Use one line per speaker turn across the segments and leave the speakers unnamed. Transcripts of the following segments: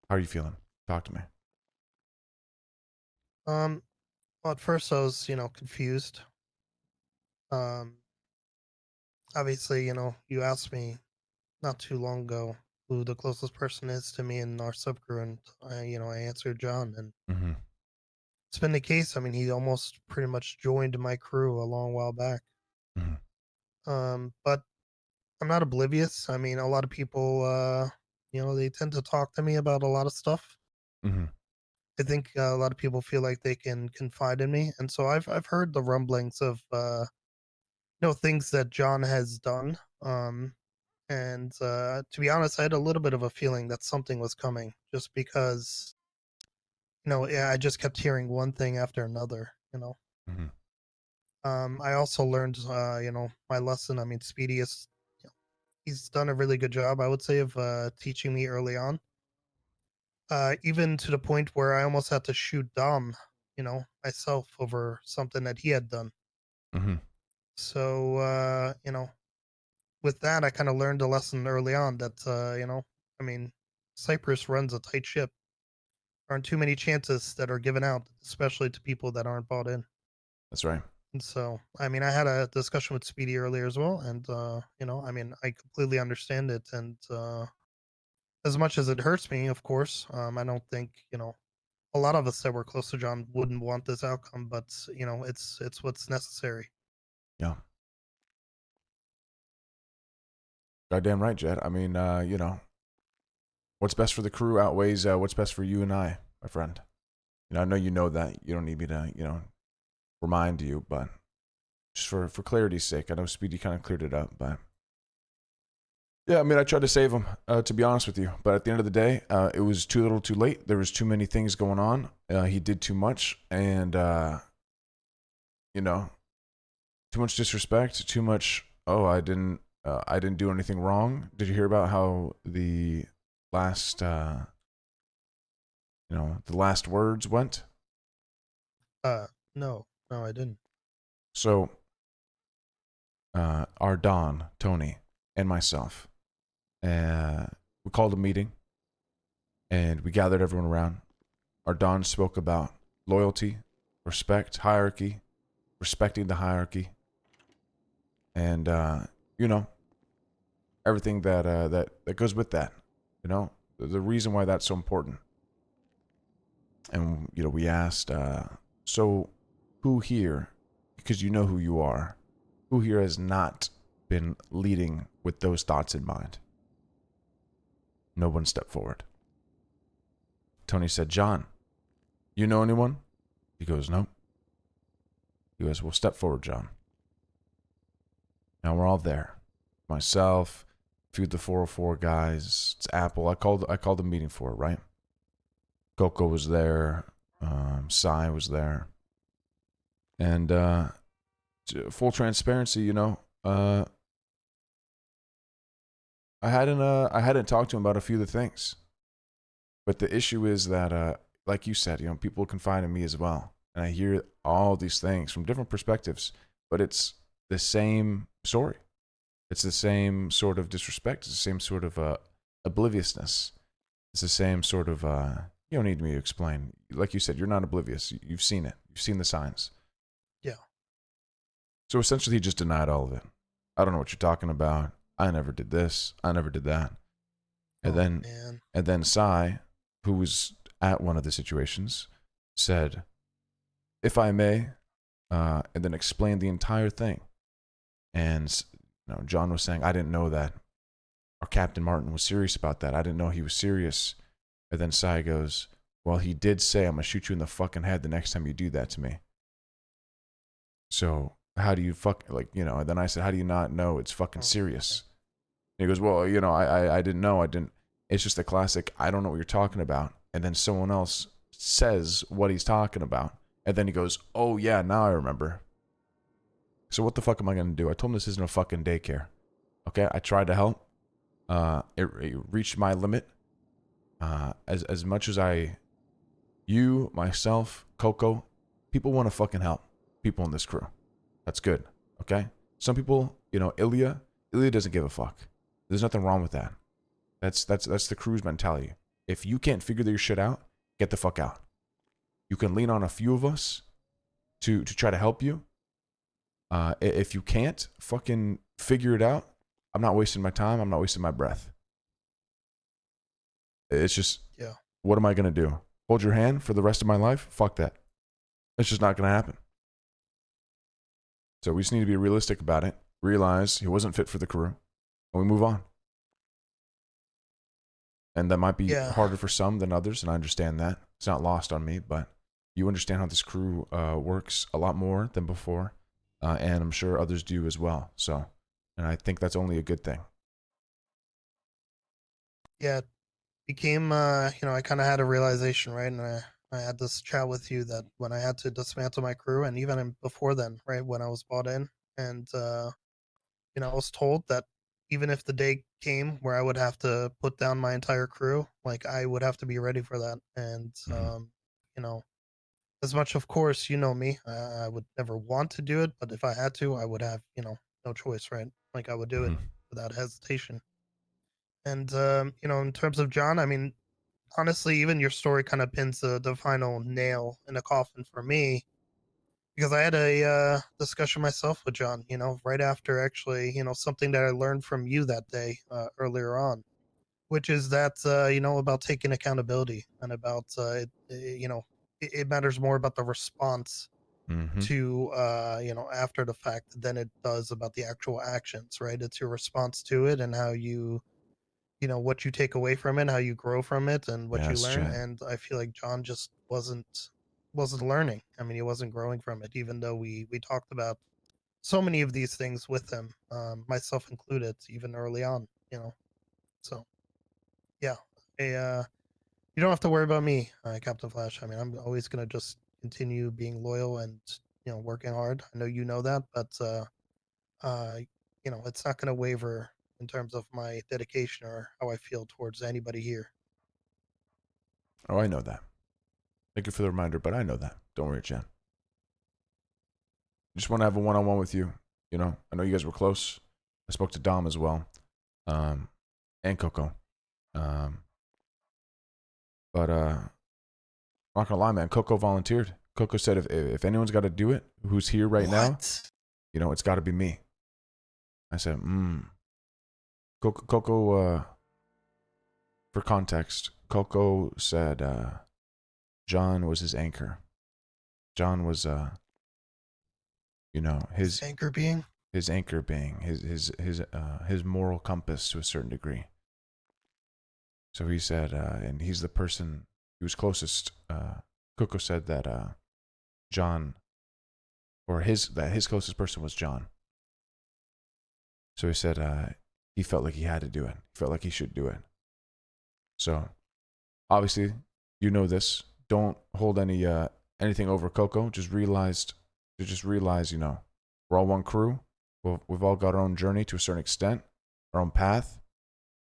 How are you feeling? Talk to me.
Um, well, at first I was, confused. Um, Obviously, you asked me not too long ago who the closest person is to me in our subcrew, and I answered John, and
Mm-hmm.
it's been the case. I mean, he almost pretty much joined my crew a long while back.
Mm-hmm.
But I'm not oblivious. I mean, a lot of people, they tend to talk to me about a lot of stuff.
Mm-hmm.
I think a lot of people feel like they can confide in me, and so I've heard the rumblings of things that John has done. And to be honest, I had a little bit of a feeling that something was coming, just because yeah, I just kept hearing one thing after another.
Mm-hmm.
I also learned my lesson. I mean, Speedy is he's done a really good job, I would say, of teaching me early on. Even to the point where I almost had to shoot Dom, myself over something that he had done.
Mm-hmm.
So with that, I kind of learned a lesson early on that I mean, Cyprus runs a tight ship. Aren't too many chances that are given out, especially to people that aren't bought in.
That's right.
And so, I mean, I had a discussion with Speedy earlier as well, and I mean, I completely understand it. And as much as it hurts me, of course, I don't think a lot of us that were close to John wouldn't want this outcome, but it's what's necessary.
Yeah. Goddamn right, Jed. I mean, what's best for the crew outweighs what's best for you and I, my friend. I know you know that. You don't need me to, remind you, but just for clarity's sake, I know Speedy kind of cleared it up, but yeah, I mean, I tried to save him, to be honest with you, but at the end of the day, it was too little, too late. There was too many things going on. He did too much, and you know, too much disrespect, too much. Oh, I didn't do anything wrong. Did you hear about how the last, the last words went?
No, no, I didn't.
So, our Don, Tony, and myself, we called a meeting and we gathered everyone around. Our Don spoke about loyalty, respect, hierarchy, respecting the hierarchy, and you know everything that goes with that. The reason why that's so important. And we asked, so who here, because you know who you are, who here has not been leading with those thoughts in mind? No one stepped forward. Tony said, John, you know anyone? He goes, no. He goes, well, step forward, John. Now we're all there. Myself, a few of the 404 guys. It's Apple. I called a meeting for it, right? Coco was there. Sai was there. And full transparency, I hadn't talked to him about a few of the things. But the issue is that, like you said, people confide in me as well, and I hear all these things from different perspectives. But it's the same story. It's the same sort of disrespect. It's the same sort of obliviousness. It's the same sort of. You don't need me to explain. Like you said, you're not oblivious. You've seen it. You've seen the signs.
Yeah.
So essentially, he just denied all of it. I don't know what you're talking about. I never did this. I never did that. And
Oh
then,
man.
and then Sai, who was at one of the situations, said, "If I may," and then explained the entire thing. And John was saying, "I didn't know that our Captain Martin was serious about that. I didn't know he was serious." And then Sai goes, "Well, he did say I'm gonna shoot you in the fucking head the next time you do that to me. So how do you And then I said, "How do you not know it's fucking
Oh man.
serious?" And he goes, "Well, I didn't know. I didn't." It's just a classic. I don't know what you're talking about. And then someone else says what he's talking about, and then he goes, "Oh yeah, now I remember." So what the fuck am I gonna do? I told him this isn't a fucking daycare. Okay, I tried to help. It reached my limit. As much as you, myself, Coco, people want to fucking help people in this crew. That's good. Okay. Some people, Ilya doesn't give a fuck. There's nothing wrong with that. That's the crew's mentality. If you can't figure your shit out, get the fuck out. You can lean on a few of us to try to help you. If you can't fucking figure it out, I'm not wasting my time. I'm not wasting my breath. It's just,
Yeah.
what am I going to do? Hold your hand for the rest of my life? Fuck that. It's just not going to happen. So we just need to be realistic about it. Realize he wasn't fit for the crew. And we move on. And that might be
Yeah.
harder for some than others, and I understand that. It's not lost on me, but you understand how this crew works a lot more than before. And I'm sure others do as well. So, and I think that's only a good thing.
Yeah. It became, I kind of had a realization, right? And I had this chat with you that when I had to dismantle my crew, and even before then, right, when I was bought in, and I was told that even if the day came where I would have to put down my entire crew, like I would have to be ready for that. And
Mm-hmm.
you know, as much, of course, you know me, I would never want to do it, but if I had to, I would have, no choice, right? Like I would do it
Mm-hmm.
without hesitation. And in terms of John, I mean, honestly, even your story kind of pins the final nail in the coffin for me because I had a discussion myself with John, right after actually, something that I learned from you that day earlier on, which is that, about taking accountability and about, it matters more about the response
Mm-hmm.
to, after the fact than it does about the actual actions, right? It's your response to it and how what you take away from it, how you grow from it, and what you
Yes,
learn.
Jet.
And I feel like John just wasn't learning. I mean, he wasn't growing from it, even though we talked about so many of these things with him, myself included, even early on. So yeah, you don't have to worry about me, Captain Flash. I mean, I'm always gonna just continue being loyal and working hard. I know you know that, but uh, it's not gonna waver in terms of my dedication or how I feel towards anybody here.
Oh, I know that. Thank you for the reminder, but I know that. Don't worry, Jen. Just want to have a one-on-one with you. I know you guys were close. I spoke to Dom as well, and Coco. Um, but I'm not gonna lie, man. Coco volunteered. Coco said if anyone's got to do it, who's here right now,
What?
it's got to be me. I said, Coco. For context, Coco said John was his anchor. John was,
His
his
anchor being?
his anchor being his moral compass to a certain degree. So he said, and he's the person he was closest. Coco said that John, or his closest person was John. So he said he felt like he had to do it. He felt like he should do it. So obviously, you know this. Don't hold anything over Coco. Just realize, we're all one crew. We've all got our own journey to a certain extent, our own path,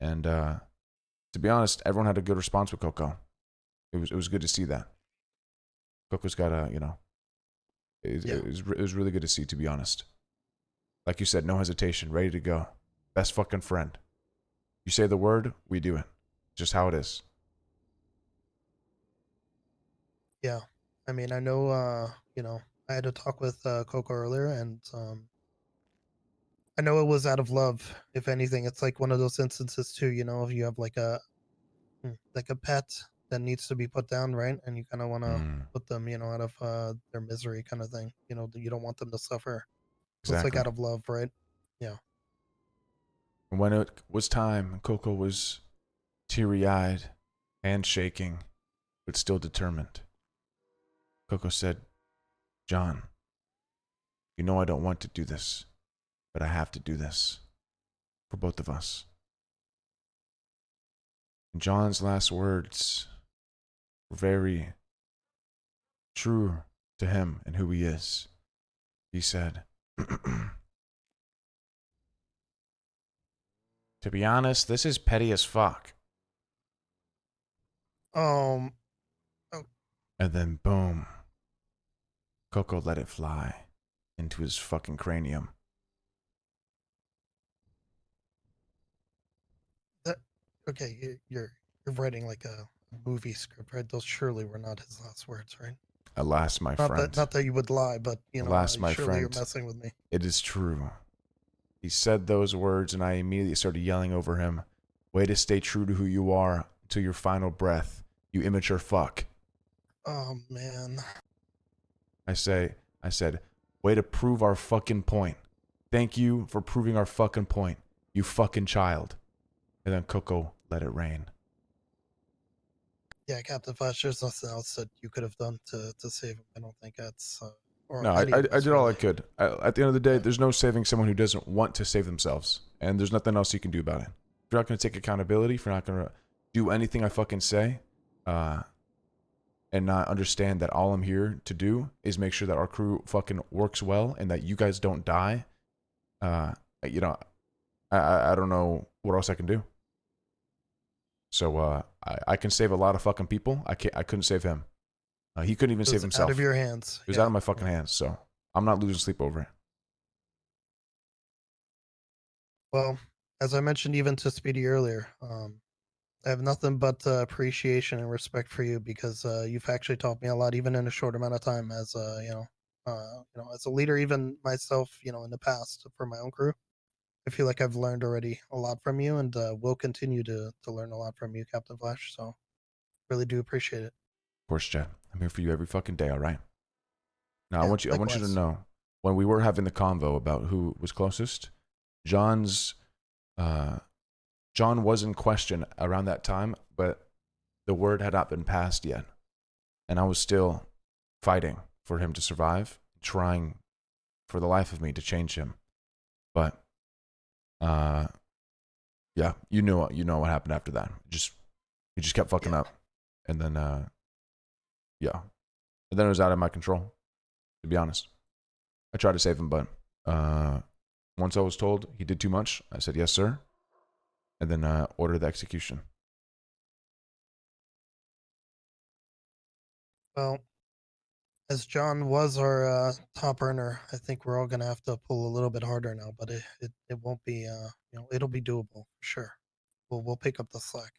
and to be honest, everyone had a good response with Coco. It was good to see that. Coco's got a
Yeah.
it was really good to see, to be honest. Like you said, no hesitation, ready to go. Best fucking friend. You say the word, we do it. Just how it is.
Yeah. I mean, I know, I had to talk with Coco earlier, and I know it was out of love. If anything, it's like one of those instances too. If you have like a pet that needs to be put down, right? And you kind of want to
Mm,
put them, out of their misery, kind of thing. You don't want them to suffer. So it's like
exactly.
out of love, right? Yeah.
And when it was time, Coco was teary eyed and shaking, but still determined. Coco said, John, I don't want to do this, but I have to do this for both of us. And John's last words were very true to him and who he is. He said, to be honest, this is petty as fuck.
Um. Oh,
And then boom, Coco let it fly into his fucking cranium.
that. Okay. You're writing like a movie script, right? Those surely were not his last words, right?
Alas, my
Not that
friend.
not that you would lie, but
Alas, my
surely you're
friend.
messing with me.
It is true. He said those words, and I immediately started yelling over him. Way to stay true to who you are to your final breath, you immature fuck.
Oh man.
I said, way to prove our fucking point. Thank you for proving our fucking point, you fucking child. And then Coco let it rain.
Yeah, Captain Flash, there's nothing else that you could have done to save him. I don't think that's or
No,
any of
I
us
did all I
really.
could. At the end of the day,
Yeah.
there's no saving someone who doesn't want to save themselves. And there's nothing else you can do about it. If you're not going to take accountability, if you're not going to do anything I fucking say, and not understand that all I'm here to do is make sure that our crew fucking works well and that you guys don't die, uh, you know, I don't know what else I can do. So I can save a lot of fucking people. I couldn't save him. He couldn't even
It
save
was out of
himself.
your hands.
It was out
Yeah.
of my fucking
Yeah.
hands. So I'm not losing sleep over it.
Well, as I mentioned even to Speedy earlier, I have nothing but appreciation and respect for you because you've actually taught me a lot, even in a short amount of time. As as a leader, even myself, in the past for my own crew, I feel like I've learned already a lot from you, and will continue to learn a lot from you, Captain Flash. So really do appreciate it.
Of course, Chad. I'm here for you every fucking day. All right. Now
Yeah,
I want you to
likewise.
know when we were having the convo about who was closest, John's uh, John was in question around that time, but the word had not been passed yet, and I was still fighting for him to survive, trying for the life of me to change him. But uh, yeah, you know what happened after that. He just kept fucking
Yeah.
up, and then yeah, and then it was out of my control. To be honest, I tried to save him, but once I was told he did too much, I said yes, sir, and then ordered the execution.
Well, as John was our top earner, I think we're all gonna have to pull a little bit harder now, but it won't be it'll be doable for sure. We'll pick up the slack.